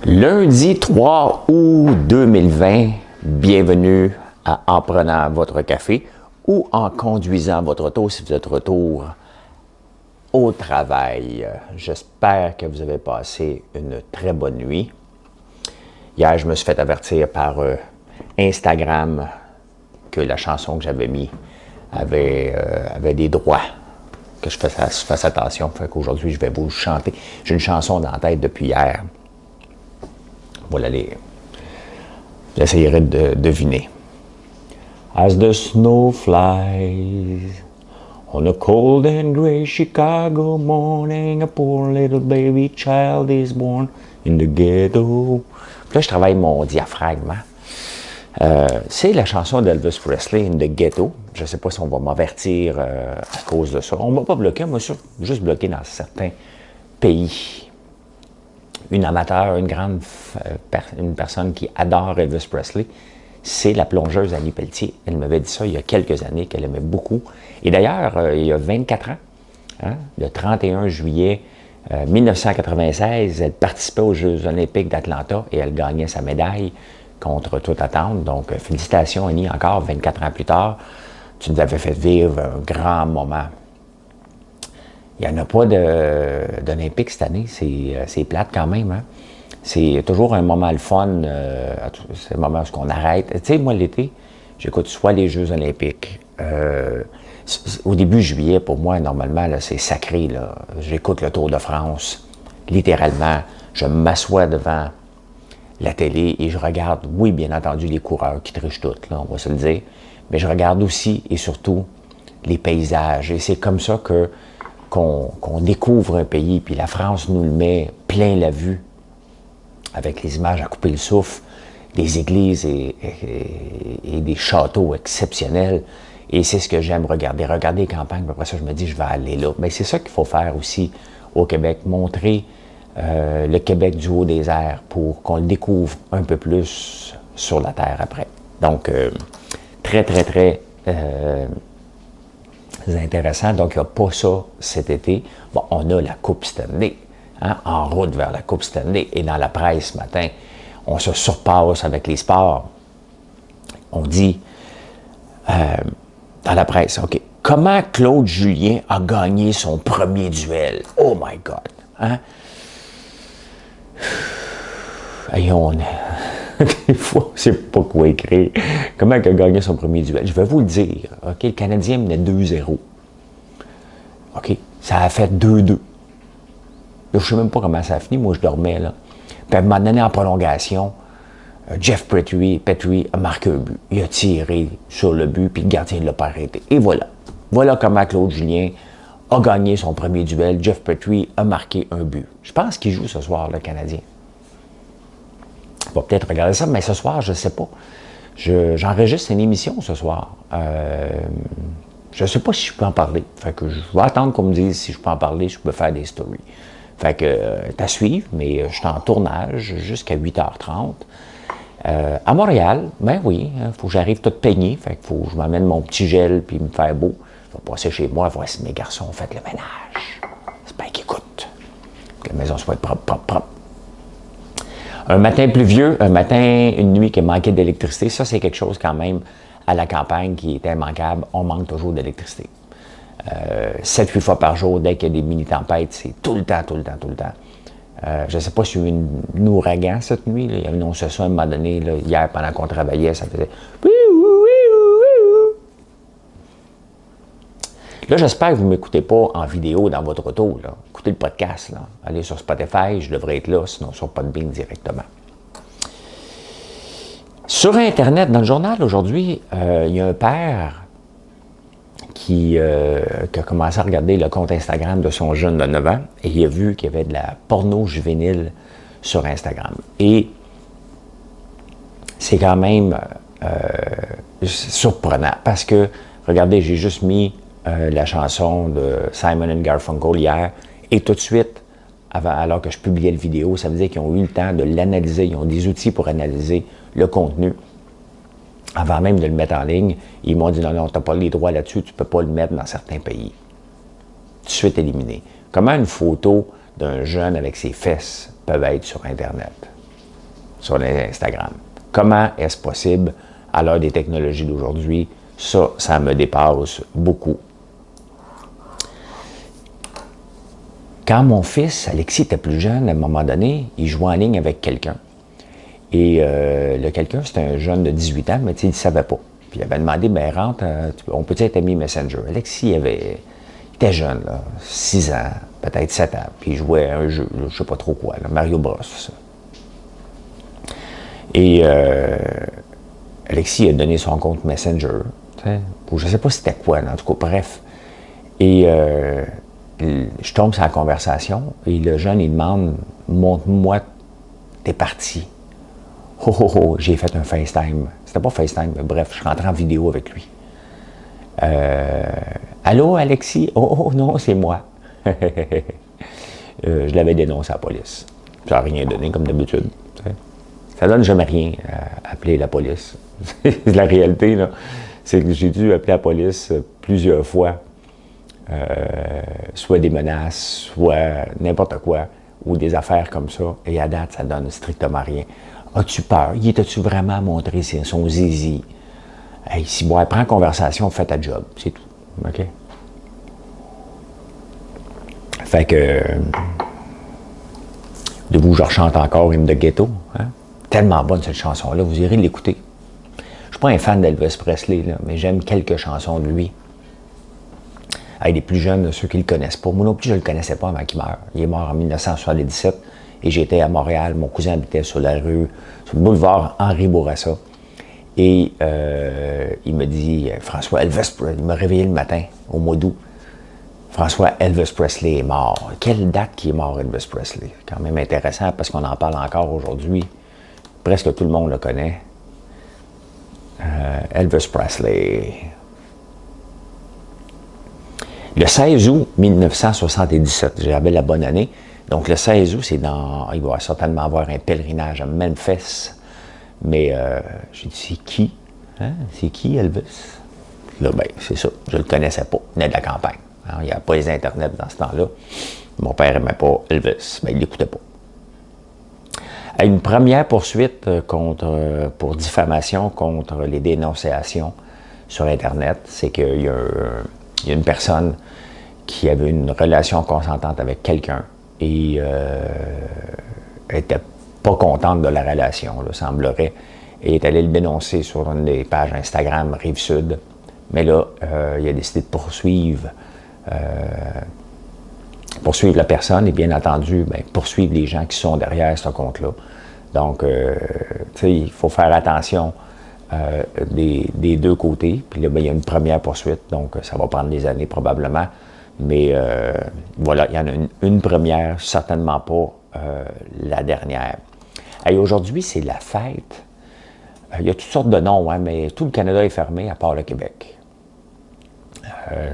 Lundi 3 août 2020, bienvenue En prenant votre café ou en conduisant votre auto si vous êtes retour au travail. J'espère que vous avez passé une très bonne nuit. Hier, je me suis fait avertir par Instagram que la chanson que j'avais mis avait des droits, que je fasse attention. Fait qu'aujourd'hui, je vais vous chanter. J'ai une chanson dans la tête depuis hier. Voilà j'essayerai de deviner. As the snow flies on a cold and gray Chicago morning, a poor little baby child is born in the ghetto. Puis là, je travaille mon diaphragme. C'est la chanson d'Elvis Presley, In the Ghetto. Je ne sais pas si on va m'avertir à cause de ça. On ne m'a pas bloqué, moi, juste bloqué dans certains pays. Une amateur, une personne qui adore Elvis Presley, c'est la plongeuse Annie Pelletier. Elle m'avait dit ça il y a quelques années, qu'elle aimait beaucoup. Et d'ailleurs, il y a 24 ans, le 31 juillet 1996, elle participait aux Jeux olympiques d'Atlanta et elle gagnait sa médaille contre toute attente. Donc, félicitations Annie, encore 24 ans plus tard. Tu nous avais fait vivre un grand moment. Il n'y en a pas d'Olympique cette année, c'est plate quand même. Hein? C'est toujours un moment le fun, c'est le moment où on arrête. Tu sais, moi, l'été, j'écoute soit les Jeux olympiques. Au début juillet, pour moi, normalement, c'est sacré. J'écoute le Tour de France, littéralement. Je m'assois devant la télé et je regarde, oui, bien entendu, les coureurs qui trichent toutes, là, on va se le dire, mais je regarde aussi et surtout les paysages. Et c'est comme ça qu'on découvre un pays, puis la France nous le met plein la vue, avec les images à couper le souffle, des églises et des châteaux exceptionnels. Et c'est ce que j'aime regarder les campagnes, puis après ça, je me dis, je vais aller là. Mais c'est ça qu'il faut faire aussi au Québec, montrer le Québec du haut des airs pour qu'on le découvre un peu plus sur la terre après. Donc, très intéressant. Donc, il n'y a pas ça cet été. Bon, on a la Coupe Stanley, en route vers la Coupe Stanley. Et dans la presse ce matin, on se surpasse avec les sports. On dit, dans la presse, OK, comment Claude Julien a gagné son premier duel? Oh my God! Hein? Et des fois, on ne sait pas quoi écrire. Comment il a gagné son premier duel? Je vais vous le dire. OK, le Canadien menait 2-0. OK, ça a fait 2-2. Je ne sais même pas comment ça a fini. Moi, je dormais, là. Puis à un moment donné, en prolongation, Jeff Petrie a marqué un but. Il a tiré sur le but, puis le gardien ne l'a pas arrêté. Et voilà. Voilà comment Claude Julien a gagné son premier duel. Jeff Petrie a marqué un but. Je pense qu'il joue ce soir, le Canadien. On va peut-être regarder ça, mais ce soir, je ne sais pas. J'enregistre une émission ce soir. Je ne sais pas si je peux en parler. Fait que je vais attendre qu'on me dise si je peux en parler, si je peux faire des stories. Fait que, à suivre, mais je suis en tournage jusqu'à 8h30. À Montréal, ben oui, il faut que j'arrive tout peigné. Fait qu'il faut que je m'amène mon petit gel puis me faire beau. Je vais passer chez moi, voir si mes garçons ont fait le ménage. J'espère qu'ils écoutent. Que la maison soit propre. Un matin pluvieux, une nuit qui manquait d'électricité, ça c'est quelque chose quand même à la campagne qui est immanquable. On manque toujours d'électricité. 7-8 fois par jour, dès qu'il y a des mini-tempêtes, c'est tout le temps. Je ne sais pas s'il y a eu un ouragan cette nuit. Là. Il y a annoncé ça à un moment donné, là, hier pendant qu'on travaillait, ça faisait... Là, j'espère que vous ne m'écoutez pas en vidéo dans votre auto. Là. Écoutez le podcast. Là. Allez sur Spotify, je devrais être là, sinon sur Podbean directement. Sur Internet, dans le journal aujourd'hui, il y a un père qui a commencé à regarder le compte Instagram de son jeune de 9 ans et il a vu qu'il y avait de la porno juvénile sur Instagram. Et c'est quand même surprenant parce que, regardez, j'ai juste mis la chanson de Simon & Garfunkel hier, et tout de suite, alors que je publiais la vidéo, ça veut dire qu'ils ont eu le temps de l'analyser, ils ont des outils pour analyser le contenu. Avant même de le mettre en ligne, ils m'ont dit non, tu n'as pas les droits là-dessus, tu ne peux pas le mettre dans certains pays. Tout de suite éliminé. Comment une photo d'un jeune avec ses fesses peut être sur Internet? sur Instagram. Comment est-ce possible à l'heure des technologies d'aujourd'hui? Ça me dépasse beaucoup. Quand mon fils, Alexis, était plus jeune, à un moment donné, il jouait en ligne avec quelqu'un. Et le quelqu'un, c'était un jeune de 18 ans, mais il ne savait pas. Puis il avait demandé, ben rentre, on peut être ami Messenger. Alexis, il était jeune, là, 6 ans, peut-être 7 ans, puis il jouait à un jeu, là, je ne sais pas trop quoi, là, Mario Bros. Ça. Et Alexis a donné son compte Messenger, ou je ne sais pas c'était quoi, là, en tout cas, bref. Et je tombe sur la conversation, et le jeune, il demande, montre-moi tes parties. Oh, j'ai fait un FaceTime. C'était pas FaceTime, mais bref, je suis rentré en vidéo avec lui. Allô, Alexis? Oh, non, c'est moi. Je l'avais dénoncé à la police. Ça n'a rien donné, comme d'habitude. Ça donne jamais rien à appeler la police. La réalité, là, c'est que j'ai dû appeler la police plusieurs fois. Soit des menaces, soit n'importe quoi, ou des affaires comme ça. Et à date, ça donne strictement rien. As-tu peur? Il était-tu vraiment montré son zizi? Hey, si bon, prends conversation, fais ta job. C'est tout. OK? Fait que. Debout, je rechante encore Hymne de Ghetto. Hein? Tellement bonne cette chanson-là. Vous irez l'écouter. Je ne suis pas un fan d'Elvis Presley, là, mais j'aime quelques chansons de lui. Hey, les plus jeunes, ceux qui ne le connaissent pas. Moi non plus, je ne le connaissais pas avant qu'il meure. Il est mort en 1977. Et j'étais à Montréal, mon cousin habitait sur la rue, sur le boulevard Henri Bourassa. Et il me dit, François, Elvis Presley, il m'a réveillé le matin, au mois d'août. François, Elvis Presley est mort. Quelle date qu'il est mort, Elvis Presley? Quand même intéressant, parce qu'on en parle encore aujourd'hui. Presque tout le monde le connaît. Elvis Presley. Le 16 août 1977, j'avais la bonne année. Donc, le 16 août, il va certainement avoir un pèlerinage à Memphis. Mais j'ai dit, c'est qui? Hein? C'est qui, Elvis? Là, ben, c'est ça. Je ne le connaissais pas. Il venait de la campagne. Hein? Il n'y avait pas les Internet dans ce temps-là. Mon père n'aimait pas Elvis. Ben, il ne l'écoutait pas. Une première poursuite pour diffamation contre les dénonciations sur Internet, c'est qu'il y a une personne qui avait une relation consentante avec quelqu'un et était pas contente de la relation, là, semblerait, et est allé le dénoncer sur une des pages Instagram Rive-Sud. Mais là, il a décidé de poursuivre la personne et bien entendu, poursuivre les gens qui sont derrière ce compte-là. Donc, tu sais, il faut faire attention des deux côtés. Puis là, il y a une première poursuite, donc ça va prendre des années probablement. Mais voilà, il y en a une première, certainement pas la dernière. Et aujourd'hui, c'est la fête. Il y a toutes sortes de noms, hein, mais tout le Canada est fermé à part le Québec.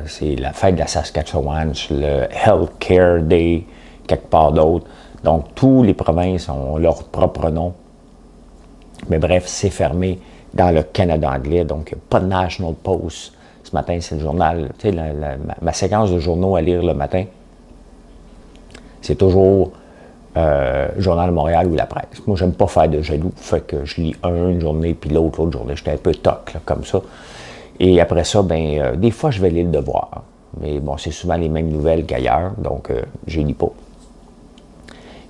C'est la fête de la Saskatchewan, le Health Care Day, quelque part d'autre. Donc, toutes les provinces ont leur propre nom. Mais bref, c'est fermé dans le Canada anglais, donc il n'y a pas de National Post. Ce matin, c'est le journal, tu sais, ma séquence de journaux à lire le matin, c'est toujours Journal de Montréal ou La Presse. Moi, j'aime pas faire de jaloux, fait que je lis une journée, puis l'autre journée. J'étais un peu toc, là, comme ça. Et après ça, des fois, je vais lire Le Devoir. Mais bon, c'est souvent les mêmes nouvelles qu'ailleurs, donc je lis pas.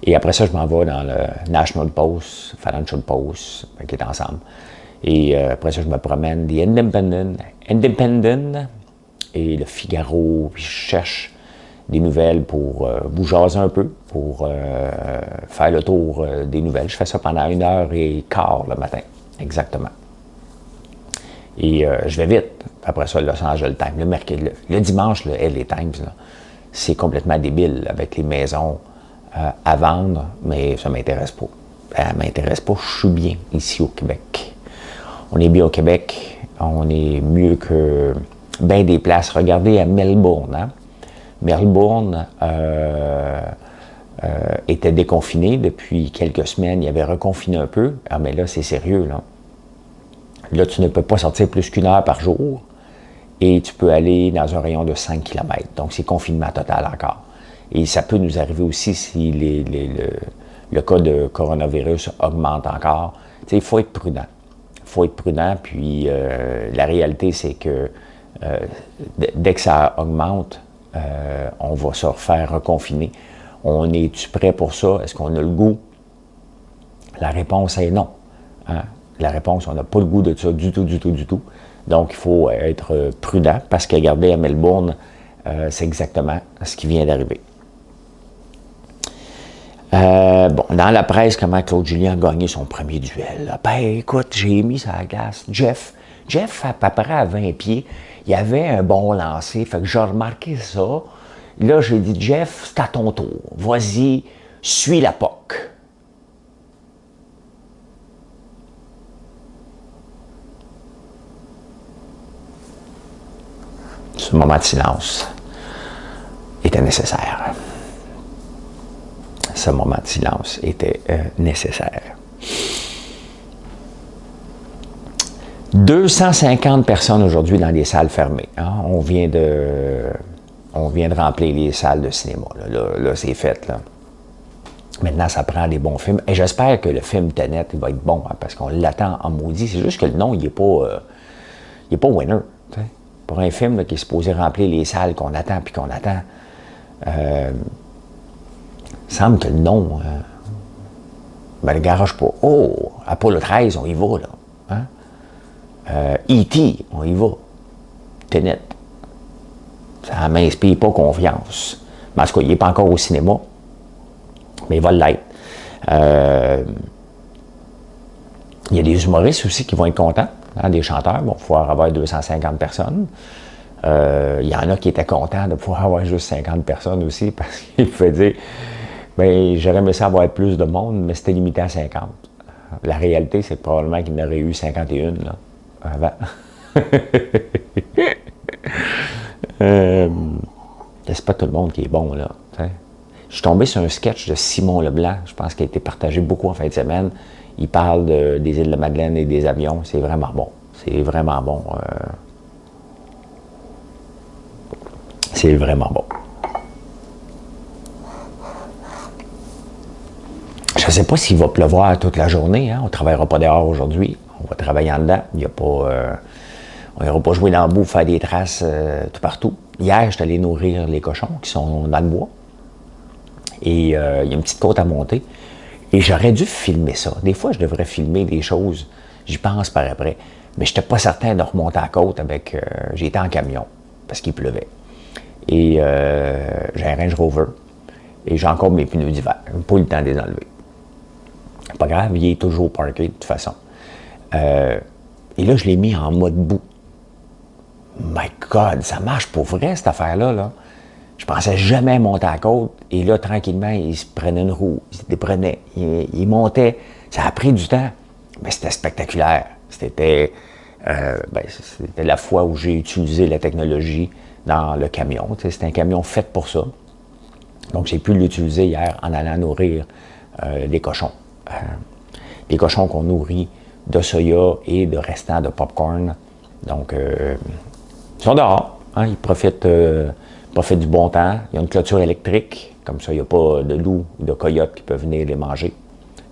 Et après ça, je m'en vais dans le National Post, Financial Post, qui est ensemble. Et après ça, je me promène The Independent et le Figaro, puis je cherche des nouvelles pour vous jaser un peu, pour faire le tour des nouvelles. Je fais ça pendant 1h15 le matin, exactement. Et je vais vite. Après ça, le Los Angeles Times. Le dimanche, le LA Times, c'est complètement débile avec les maisons à vendre, mais ça ne m'intéresse pas. Ça ne m'intéresse pas, je suis bien ici au Québec. On est bien au Québec, on est mieux que bien des places. Regardez à Melbourne. Hein? Melbourne était déconfiné depuis quelques semaines. Il avait reconfiné un peu. Ah, mais là, c'est sérieux. Là, tu ne peux pas sortir plus qu'1 heure par jour et tu peux aller dans un rayon de 5 km. Donc, c'est confinement total encore. Et ça peut nous arriver aussi si le cas de coronavirus augmente encore. Tu sais, il faut être prudent. Il faut être prudent, puis la réalité, c'est que dès que ça augmente, on va se refaire reconfiner. On est-tu prêt pour ça? Est-ce qu'on a le goût? La réponse est non. Hein? La réponse, on n'a pas le goût de ça du tout, du tout, du tout. Donc, il faut être prudent parce que, regardez, à Melbourne, c'est exactement ce qui vient d'arriver. Bon, dans la presse, comment Claude Julien a gagné son premier duel? Ben, écoute, j'ai mis ça à la glace. Jeff, à peu près à 20 pieds, il y avait un bon lancer. Fait que j'ai remarqué ça. Là, j'ai dit, Jeff, c'est à ton tour. Vas-y, suis la POC. Ce moment de silence était nécessaire. Ce moment de silence était nécessaire. 250 personnes aujourd'hui dans des salles fermées. Hein? On vient de remplir les salles de cinéma. Là c'est fait. Là. Maintenant, ça prend des bons films. Et j'espère que le film Tenet il va être bon, hein, parce qu'on l'attend en maudit. C'est juste que le nom, il n'est pas winner. T'sais. Pour un film là, qui est supposé remplir les salles qu'on attend puis qu'on attend, il semble que le nom ne le garage pas. Oh, Apollo 13, on y va, là. Hein? E.T., on y va. Tenet. Ça ne m'inspire pas confiance. Mais en tout cas, il n'est pas encore au cinéma, mais il va l'être. Il y a des humoristes aussi qui vont être contents. Hein, des chanteurs vont pouvoir avoir 250 personnes. Il y en a qui étaient contents de pouvoir avoir juste 50 personnes aussi parce qu'ils pouvaient dire ben, j'aurais aimé ça avoir plus de monde, mais c'était limité à 50. La réalité, c'est que probablement qu'il y en aurait eu 51 là, avant. C'est pas tout le monde qui est bon, là. T'sais. Je suis tombé sur un sketch de Simon Leblanc, je pense qu'il a été partagé beaucoup en fin de semaine. Il parle des îles de Madeleine et des avions. C'est vraiment bon. C'est vraiment bon. C'est vraiment bon. Je ne sais pas s'il va pleuvoir toute la journée. Hein? On ne travaillera pas dehors aujourd'hui. On va travailler en dedans. Il y a pas, on n'ira pas jouer dans le bout, faire des traces tout partout. Hier, je suis allé nourrir les cochons qui sont dans le bois. Et il y a une petite côte à monter. Et j'aurais dû filmer ça. Des fois, je devrais filmer des choses. J'y pense par après. Mais je n'étais pas certain de remonter à la côte avec... j'étais en camion parce qu'il pleuvait. Et j'ai un Range Rover. Et j'ai encore mes pneus d'hiver. Je n'ai pas eu le temps de les enlever. Pas grave, il est toujours parké de toute façon. Et là, je l'ai mis en mode boue. My God, ça marche pour vrai, cette affaire-là. Là. Je pensais jamais monter à la côte. Et là, tranquillement, il se prenait une roue. Il se déprenait. Il montait. Ça a pris du temps. Mais c'était spectaculaire. C'était la fois où j'ai utilisé la technologie dans le camion. C'était un camion fait pour ça. Donc, j'ai pu l'utiliser hier en allant nourrir des cochons. Des cochons qu'on nourrit de soya et de restants de popcorn. Donc, ils sont dehors. Hein, ils profitent du bon temps. Il y a une clôture électrique. Comme ça, il n'y a pas de loups ou de coyotes qui peuvent venir les manger.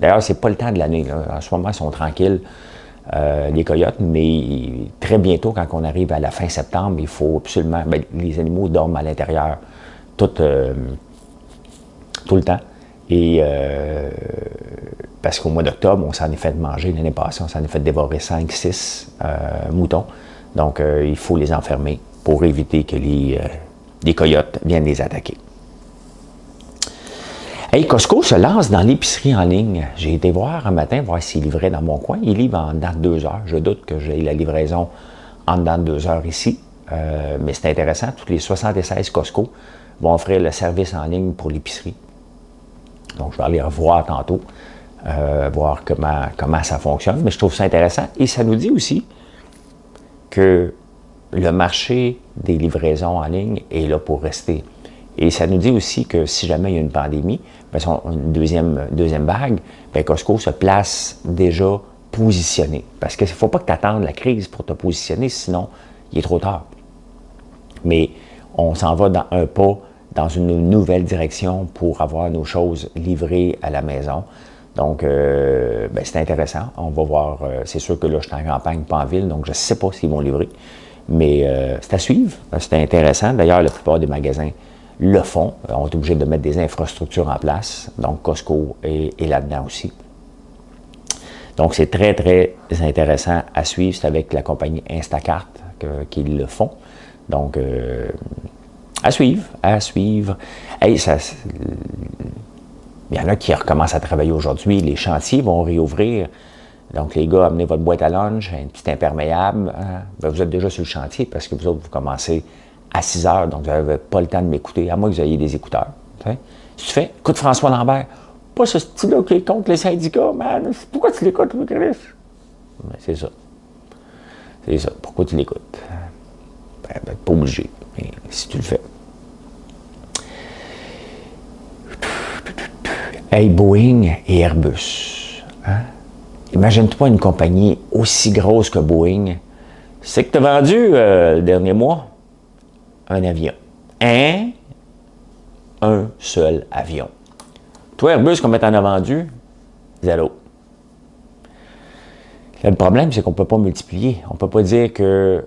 D'ailleurs, c'est pas le temps de l'année. En ce moment, ils sont tranquilles, les coyotes. Mais très bientôt, quand on arrive à la fin septembre, il faut absolument... Ben, les animaux dorment à l'intérieur tout le temps. Et parce qu'au mois d'octobre, on s'en est fait manger l'année passée, on s'en est fait dévorer 5-6 moutons. Donc, il faut les enfermer pour éviter que les coyotes viennent les attaquer. Hey, Costco se lance dans l'épicerie en ligne. J'ai été voir un matin, voir s'il livrait dans mon coin. Il livre en dedans de 2 heures. Je doute que j'ai la livraison en dedans de 2 heures ici. Mais c'est intéressant. Tous les 76 Costco vont offrir le service en ligne pour l'épicerie. Donc, je vais aller revoir tantôt, voir comment ça fonctionne. Mais je trouve ça intéressant. Et ça nous dit aussi que le marché des livraisons en ligne est là pour rester. Et ça nous dit aussi que si jamais il y a une pandémie, une deuxième vague, bien Costco se place déjà positionné. Parce qu'il ne faut pas que tu attendes la crise pour te positionner, sinon il est trop tard. Mais on s'en va dans un pas dans une nouvelle direction pour avoir nos choses livrées à la maison. Donc, c'est intéressant. On va voir. C'est sûr que là, je suis en campagne, pas en ville, donc je ne sais pas s'ils vont livrer. Mais c'est à suivre. C'est intéressant. D'ailleurs, la plupart des magasins le font. On est obligé de mettre des infrastructures en place. Donc, Costco est là-dedans aussi. Donc, c'est très, très intéressant à suivre. C'est avec la compagnie Instacart qu'ils le font. Donc, à suivre, à suivre. Hey, il y en a qui recommencent à travailler aujourd'hui. Les chantiers vont réouvrir. Donc, les gars, amenez votre boîte à lunch, un petit imperméable. Hein? Vous êtes déjà sur le chantier parce que vous autres, vous commencez à 6 heures, donc vous n'avez pas le temps de m'écouter, à moins que vous ayez des écouteurs. T'sais. Si tu fais, écoute François Lambert, pas ce style-là qui est contre les syndicats, man. Pourquoi tu l'écoutes, Chris? C'est ça. C'est ça. Pourquoi tu l'écoutes? Pas obligé, mais si tu le fais. Hey, Boeing et Airbus. Hein? Imagine-toi une compagnie aussi grosse que Boeing. C'est que tu as vendu le dernier mois un avion. Un seul avion. Toi, Airbus, combien t'en as vendu? 0. Le problème, c'est qu'on ne peut pas multiplier. On ne peut pas dire que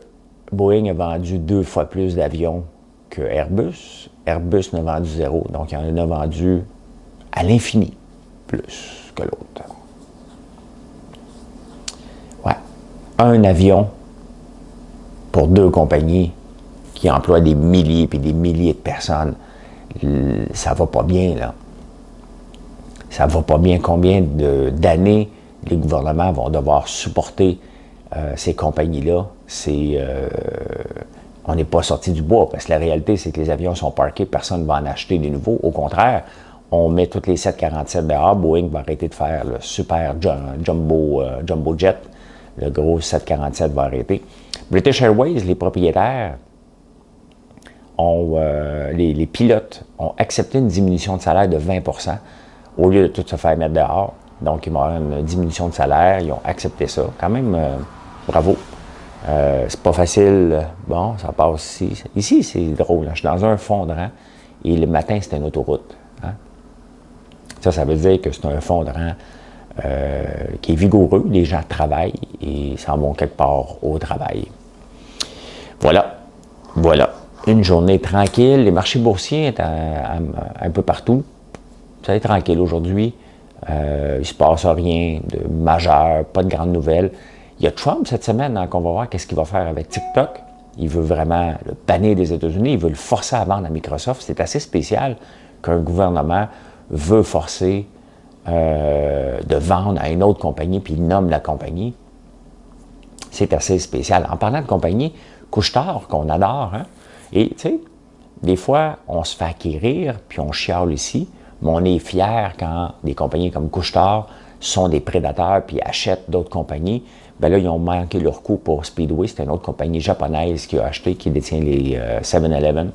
Boeing a vendu 2 fois plus d'avions que Airbus. Airbus n'a vendu 0. Donc, il en a vendu à l'infini plus que l'autre. Ouais. Un avion pour 2 compagnies qui emploient des milliers et des milliers de personnes. Ça va pas bien, là. Ça va pas bien. Combien d'années les gouvernements vont devoir supporter ces compagnies-là? On n'est pas sorti du bois, parce que la réalité, c'est que les avions sont parqués, personne ne va en acheter des nouveaux. Au contraire, on met toutes les 747 dehors. Boeing va arrêter de faire le super jumbo jet. Le gros 747 va arrêter. British Airways, les propriétaires, les pilotes ont accepté une diminution de salaire de 20% au lieu de tout se faire mettre dehors. Donc, ils vont avoir une diminution de salaire. Ils ont accepté ça. Quand même, bravo. C'est pas facile. Bon, ça passe ici. Ici, c'est drôle. Je suis dans un fondrant et le matin, c'est une autoroute. Hein? Ça veut dire que c'est un fondrant qui est vigoureux. Les gens travaillent et s'en vont quelque part au travail. Voilà. Une journée tranquille. Les marchés boursiers sont un peu partout. Ça va être tranquille aujourd'hui. Il ne se passe rien de majeur, pas de grandes nouvelles. Il y a Trump cette semaine, hein, qu'on va voir qu'est-ce qu'il va faire avec TikTok. Il veut vraiment le bannir des États-Unis. Il veut le forcer à vendre à Microsoft. C'est assez spécial qu'un gouvernement veut forcer de vendre à une autre compagnie, puis il nomme la compagnie. C'est assez spécial. En parlant de compagnie, Couche-Tard, qu'on adore, hein? Et tu sais, des fois, on se fait acquérir, puis on chiale ici, mais on est fiers quand des compagnies comme Couche-Tard sont des prédateurs, puis achètent d'autres compagnies. Bien là, ils ont manqué leur coup pour Speedway. C'est une autre compagnie japonaise qui a acheté, qui détient les 7-Eleven,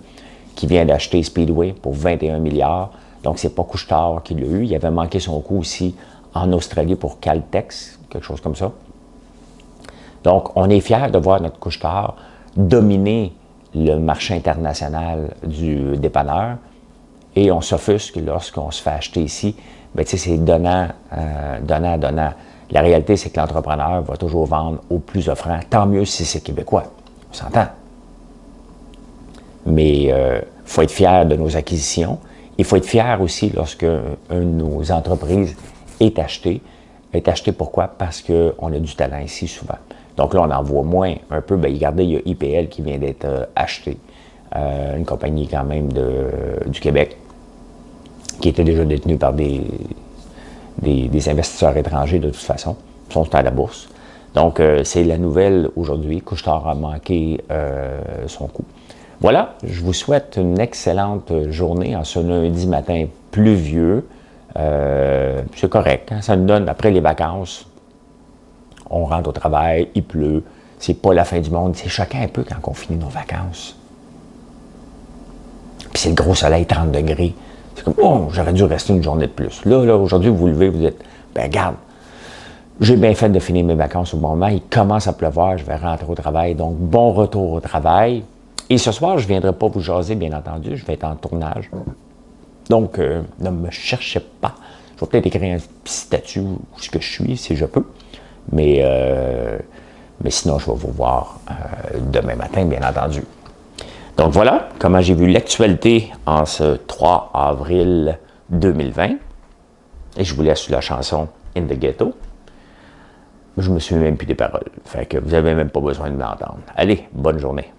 qui vient d'acheter Speedway pour 21 milliards. Donc, c'est pas Couche-Tard qui l'a eu. Il avait manqué son coup aussi en Australie pour Caltex, quelque chose comme ça. Donc, on est fiers de voir notre Couche-Tard dominer le marché international du dépanneur et on s'offusque lorsqu'on se fait acheter ici. Bien, tu sais, c'est donnant. La réalité, c'est que l'entrepreneur va toujours vendre au plus offrant. Tant mieux si c'est québécois. On s'entend. Mais il faut être fier de nos acquisitions. Il faut être fier aussi lorsque une de nos entreprises est achetée. Est achetée pourquoi? Parce qu'on a du talent ici souvent. Donc là, on en voit moins un peu. Bien, regardez, il y a IPL qui vient d'être acheté. Une compagnie quand même du Québec qui était déjà détenue par des investisseurs étrangers de toute façon. Ils sont à la bourse. Donc, c'est la nouvelle aujourd'hui. Couche-Tard a manqué son coup. Voilà, je vous souhaite une excellente journée en ce lundi matin pluvieux. C'est correct, hein? Ça nous donne, après les vacances, on rentre au travail, il pleut, c'est pas la fin du monde. C'est choquant un peu quand on finit nos vacances. Puis c'est le gros soleil, 30 degrés. C'est comme, oh, j'aurais dû rester une journée de plus. Là, aujourd'hui, vous vous levez, vous dites, ben regarde, j'ai bien fait de finir mes vacances au bon moment, il commence à pleuvoir, je vais rentrer au travail. Donc, bon retour au travail. Et ce soir, je ne viendrai pas vous jaser, bien entendu. Je vais être en tournage. Donc, ne me cherchez pas. Je vais peut-être écrire un petit statut où ce que je suis, si je peux. Mais sinon, je vais vous voir demain matin, bien entendu. Donc voilà comment j'ai vu l'actualité en ce 3 avril 2020. Et je vous laisse sur la chanson In the Ghetto. Je me souviens même plus des paroles. Fait que vous n'avez même pas besoin de m'entendre. Allez, bonne journée.